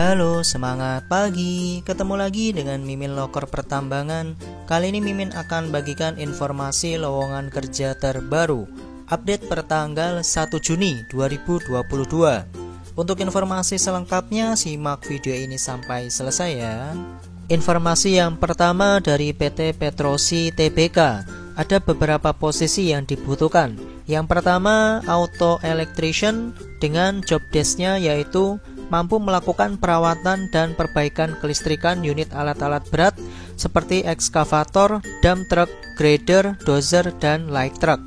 Halo, semangat pagi. Ketemu lagi dengan Mimin Loker Pertambangan. Kali ini Mimin akan bagikan informasi lowongan kerja terbaru. Update pertanggal 1 Juni 2022. Untuk informasi selengkapnya simak video ini sampai selesai ya. Informasi yang pertama dari PT Petrosi Tbk. Ada beberapa posisi yang dibutuhkan. Yang pertama, auto electrician dengan job desk-nya yaitu mampu melakukan perawatan dan perbaikan kelistrikan unit alat-alat berat seperti ekskavator, dump truck, grader, dozer, dan light truck.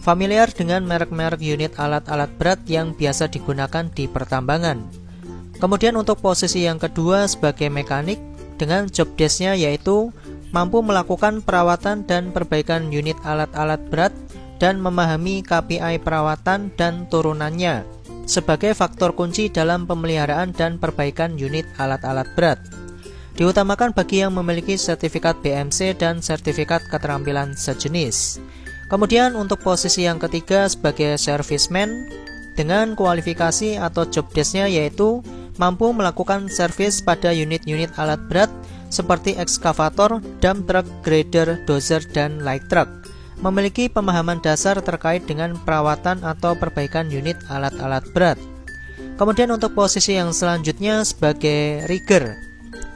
Familiar dengan merek-merek unit alat-alat berat yang biasa digunakan di pertambangan. Kemudian untuk posisi yang kedua sebagai mekanik dengan job desk-nya yaitu mampu melakukan perawatan dan perbaikan unit alat-alat berat dan memahami KPI perawatan dan turunannya sebagai faktor kunci dalam pemeliharaan dan perbaikan unit alat-alat berat. Diutamakan bagi yang memiliki sertifikat BMC dan sertifikat keterampilan sejenis. Kemudian untuk posisi yang ketiga sebagai serviceman dengan kualifikasi atau job desk-nya yaitu mampu melakukan servis pada unit-unit alat berat seperti ekskavator, dump truck, grader, dozer, dan light truck. Memiliki pemahaman dasar terkait dengan perawatan atau perbaikan unit alat-alat berat. Kemudian untuk posisi yang selanjutnya sebagai rigger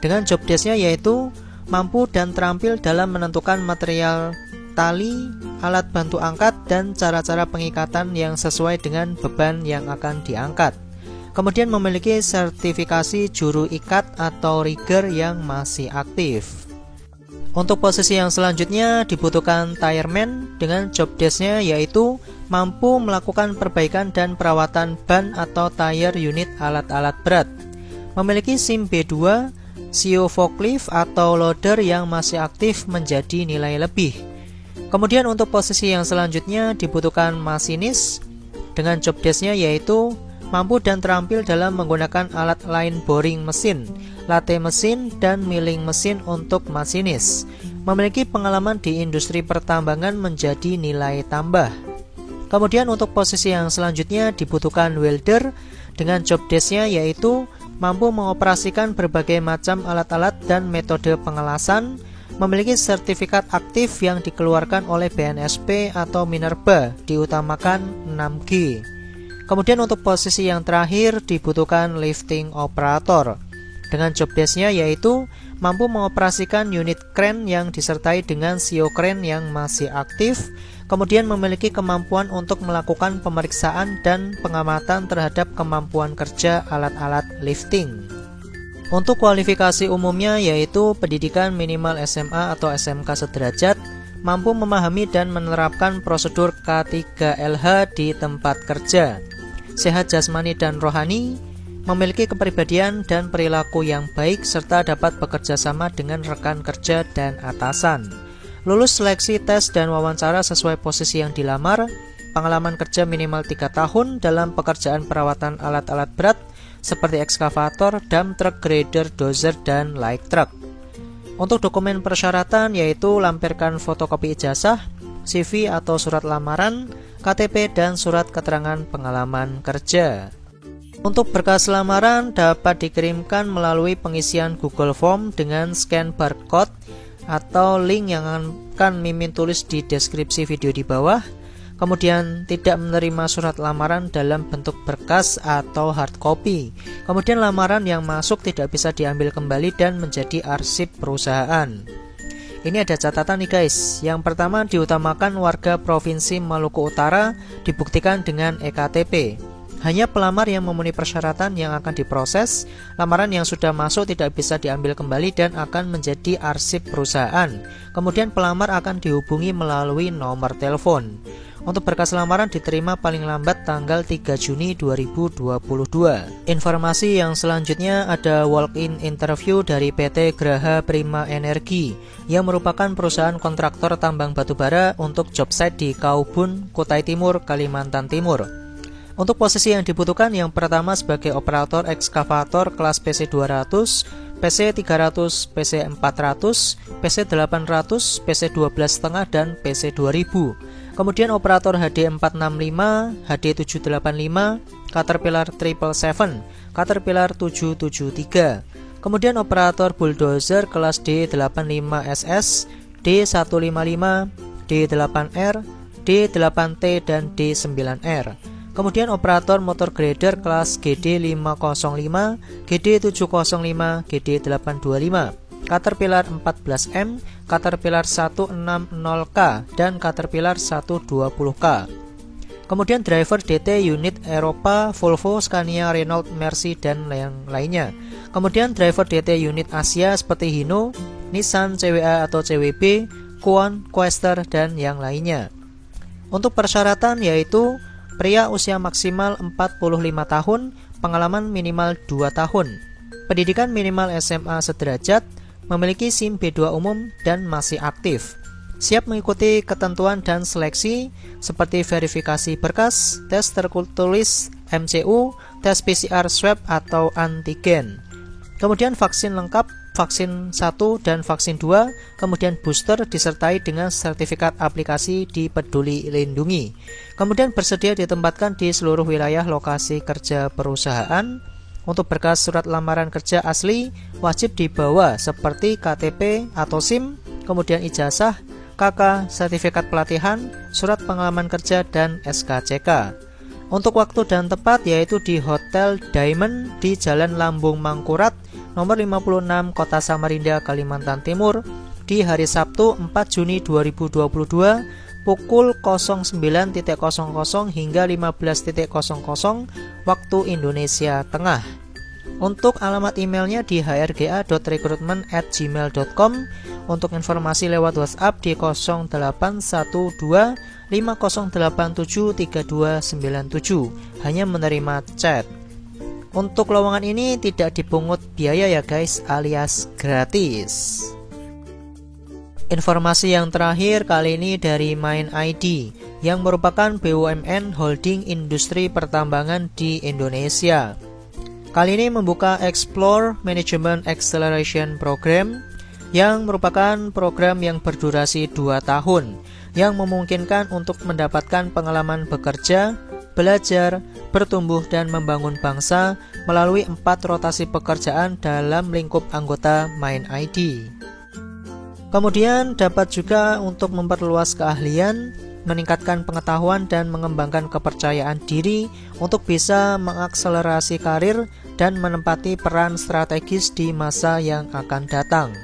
dengan job desk-nya yaitu mampu dan terampil dalam menentukan material tali, alat bantu angkat, dan cara-cara pengikatan yang sesuai dengan beban yang akan diangkat. Kemudian memiliki sertifikasi juru ikat atau rigger yang masih aktif. Untuk posisi yang selanjutnya dibutuhkan tireman dengan job desk-nya yaitu mampu melakukan perbaikan dan perawatan ban atau tire unit alat-alat berat. Memiliki SIM B2, SIO forklift atau loader yang masih aktif menjadi nilai lebih. Kemudian untuk posisi yang selanjutnya dibutuhkan masinis dengan job desk-nya yaitu mampu dan terampil dalam menggunakan alat line boring mesin, lathe mesin, dan milling mesin untuk masinis. Memiliki pengalaman di industri pertambangan menjadi nilai tambah. Kemudian untuk posisi yang selanjutnya dibutuhkan welder dengan job desk-nya yaitu mampu mengoperasikan berbagai macam alat-alat dan metode pengelasan, memiliki sertifikat aktif yang dikeluarkan oleh BNSP atau Minerba, diutamakan 6G. Kemudian untuk posisi yang terakhir dibutuhkan lifting operator dengan job desk-nya yaitu mampu mengoperasikan unit crane yang disertai dengan SIO crane yang masih aktif, kemudian memiliki kemampuan untuk melakukan pemeriksaan dan pengamatan terhadap kemampuan kerja alat-alat lifting. Untuk kualifikasi umumnya yaitu pendidikan minimal SMA atau SMK sederajat, mampu memahami dan menerapkan prosedur K3LH di tempat kerja, sehat jasmani dan rohani, memiliki kepribadian dan perilaku yang baik, serta dapat bekerja sama dengan rekan kerja dan atasan. Lulus seleksi tes dan wawancara sesuai posisi yang dilamar, pengalaman kerja minimal 3 tahun dalam pekerjaan perawatan alat-alat berat seperti ekskavator, dump truck, grader, dozer, dan light truck. Untuk dokumen persyaratan yaitu lampirkan fotokopi ijazah, CV atau surat lamaran, KTP, dan surat keterangan pengalaman kerja. Untuk berkas lamaran dapat dikirimkan melalui pengisian Google Form dengan scan barcode atau link yang akan Mimin tulis di deskripsi video di bawah. Kemudian tidak menerima surat lamaran dalam bentuk berkas atau hard copy. Kemudian lamaran yang masuk tidak bisa diambil kembali dan menjadi arsip perusahaan. Ini ada catatan nih guys. Yang pertama diutamakan warga Provinsi Maluku Utara, dibuktikan dengan EKTP. Hanya pelamar yang memenuhi persyaratan yang akan diproses. Lamaran yang sudah masuk tidak bisa diambil kembali dan akan menjadi arsip perusahaan. Kemudian pelamar akan dihubungi melalui nomor telepon. Untuk berkas lamaran diterima paling lambat tanggal 3 Juni 2022. Informasi yang selanjutnya ada walk-in interview dari PT Graha Prima Energi yang merupakan perusahaan kontraktor tambang batubara untuk job site di Kaubun, Kutai Timur, Kalimantan Timur. Untuk posisi yang dibutuhkan yang pertama sebagai operator ekskavator kelas PC200, PC300, PC400, PC800, PC12,5, dan PC2000. Kemudian operator HD465, HD785, Caterpillar 777, Caterpillar 773. Kemudian operator bulldozer kelas D85SS, D155, D8R, D8T, dan D9R. Kemudian operator motor grader kelas GD505, GD705, GD825, Caterpillar 14M, Caterpillar 160K, dan Caterpillar 120K. Kemudian driver DT unit Eropa, Volvo, Scania, Renault, Mercy, dan yang lainnya. Kemudian driver DT unit Asia seperti Hino, Nissan, CWA atau CWB, Kwon, Quester, dan yang lainnya. Untuk persyaratan yaitu pria usia maksimal 45 tahun, pengalaman minimal 2 tahun, pendidikan minimal SMA sederajat, memiliki SIM B2 umum, dan masih aktif. Siap mengikuti ketentuan dan seleksi seperti verifikasi berkas, tes tertulis MCU, tes PCR swab atau antigen. Kemudian vaksin lengkap, vaksin 1 dan vaksin 2, kemudian booster disertai dengan sertifikat aplikasi di Peduli Lindungi. Kemudian bersedia ditempatkan di seluruh wilayah lokasi kerja perusahaan. Untuk berkas surat lamaran kerja asli wajib dibawa seperti KTP atau SIM, kemudian ijazah, KK, sertifikat pelatihan, surat pengalaman kerja, dan SKCK. Untuk waktu dan tempat yaitu di Hotel Diamond di Jalan Lambung Mangkurat nomor 56 Kota Samarinda, Kalimantan Timur di hari Sabtu 4 Juni 2022 pukul 09.00 hingga 15.00 waktu Indonesia Tengah. Untuk alamat emailnya di hrga.recruitment@gmail.com. Untuk informasi lewat WhatsApp di 0812 5087 3297. Hanya menerima chat. Untuk lowongan ini tidak dipungut biaya ya guys, alias gratis. Informasi yang terakhir kali ini dari MindID yang merupakan BUMN holding industri pertambangan di Indonesia. Kali ini membuka Explore Management Acceleration Program yang merupakan program yang berdurasi 2 tahun yang memungkinkan untuk mendapatkan pengalaman bekerja, belajar, bertumbuh, dan membangun bangsa melalui 4 rotasi pekerjaan dalam lingkup anggota MindID. Kemudian dapat juga untuk memperluas keahlian, meningkatkan pengetahuan, dan mengembangkan kepercayaan diri untuk bisa mengakselerasi karir dan menempati peran strategis di masa yang akan datang.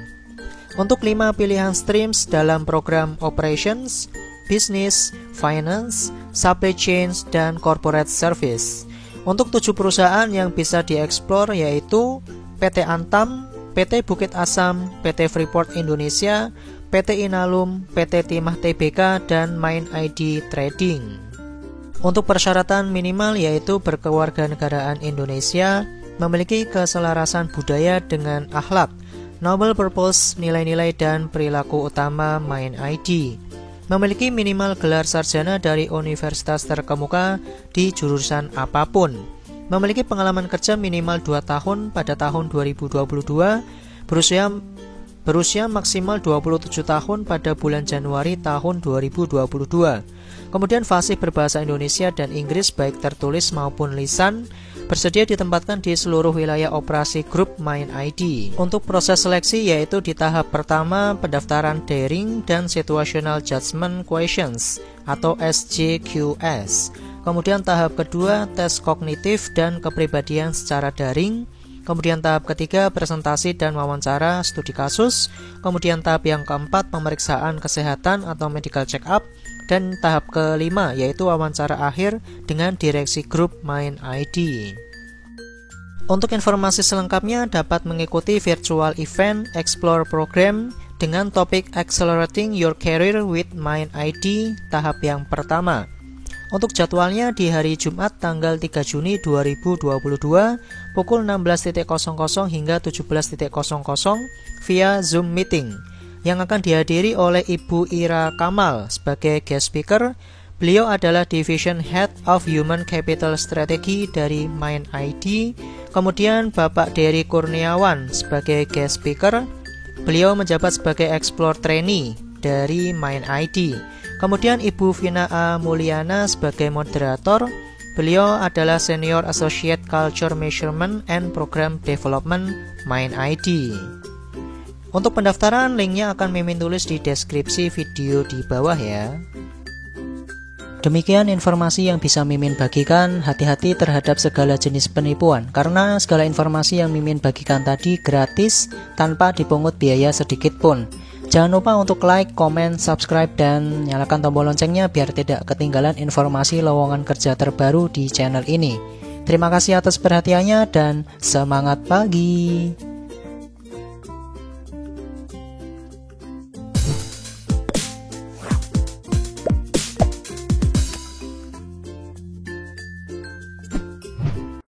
Untuk 5 pilihan streams dalam program Operations, Business, Finance, Supply Chain, dan Corporate Service. Untuk 7 perusahaan yang bisa dieksplor yaitu PT Antam, PT Bukit Asam, PT Freeport Indonesia, PT Inalum, PT Timah Tbk, dan MindID Trading. Untuk persyaratan minimal yaitu berkewarganegaraan Indonesia, memiliki keselarasan budaya dengan akhlak, noble purpose, nilai-nilai, dan perilaku utama MindID. Memiliki minimal gelar sarjana dari universitas terkemuka di jurusan apapun. Memiliki pengalaman kerja minimal 2 tahun pada tahun 2022, berusia maksimal 27 tahun pada bulan Januari tahun 2022. Kemudian fasih berbahasa Indonesia dan Inggris baik tertulis maupun lisan, bersedia ditempatkan di seluruh wilayah operasi grup MindID. Untuk proses seleksi yaitu di tahap pertama pendaftaran daring dan situational judgment questions atau SJQS. Kemudian tahap kedua tes kognitif dan kepribadian secara daring. Kemudian tahap ketiga presentasi dan wawancara studi kasus. Kemudian tahap yang keempat pemeriksaan kesehatan atau medical check up. Dan tahap kelima yaitu wawancara akhir dengan direksi grup MindID. Untuk informasi selengkapnya dapat mengikuti virtual event Explore Program dengan topik Accelerating Your Career with MindID tahap yang pertama. Untuk jadwalnya di hari Jumat tanggal 3 Juni 2022 pukul 16.00 hingga 17.00 via Zoom Meeting yang akan dihadiri oleh Ibu Ira Kamal sebagai guest speaker. Beliau adalah Division Head of Human Capital Strategy dari MindID. Kemudian Bapak Dery Kurniawan sebagai guest speaker. Beliau menjabat sebagai Explore Trainee dari MindID. Kemudian Ibu Vina A. Mulyana sebagai moderator. Beliau adalah Senior Associate Culture Measurement and Program Development Mind ID. Untuk pendaftaran, linknya akan Mimin tulis di deskripsi video di bawah ya. Demikian informasi yang bisa Mimin bagikan. Hati-hati terhadap segala jenis penipuan, karena segala informasi yang Mimin bagikan tadi gratis tanpa dipungut biaya sedikit pun. Jangan lupa untuk like, komen, subscribe, dan nyalakan tombol loncengnya biar tidak ketinggalan informasi lowongan kerja terbaru di channel ini. Terima kasih atas perhatiannya dan semangat pagi.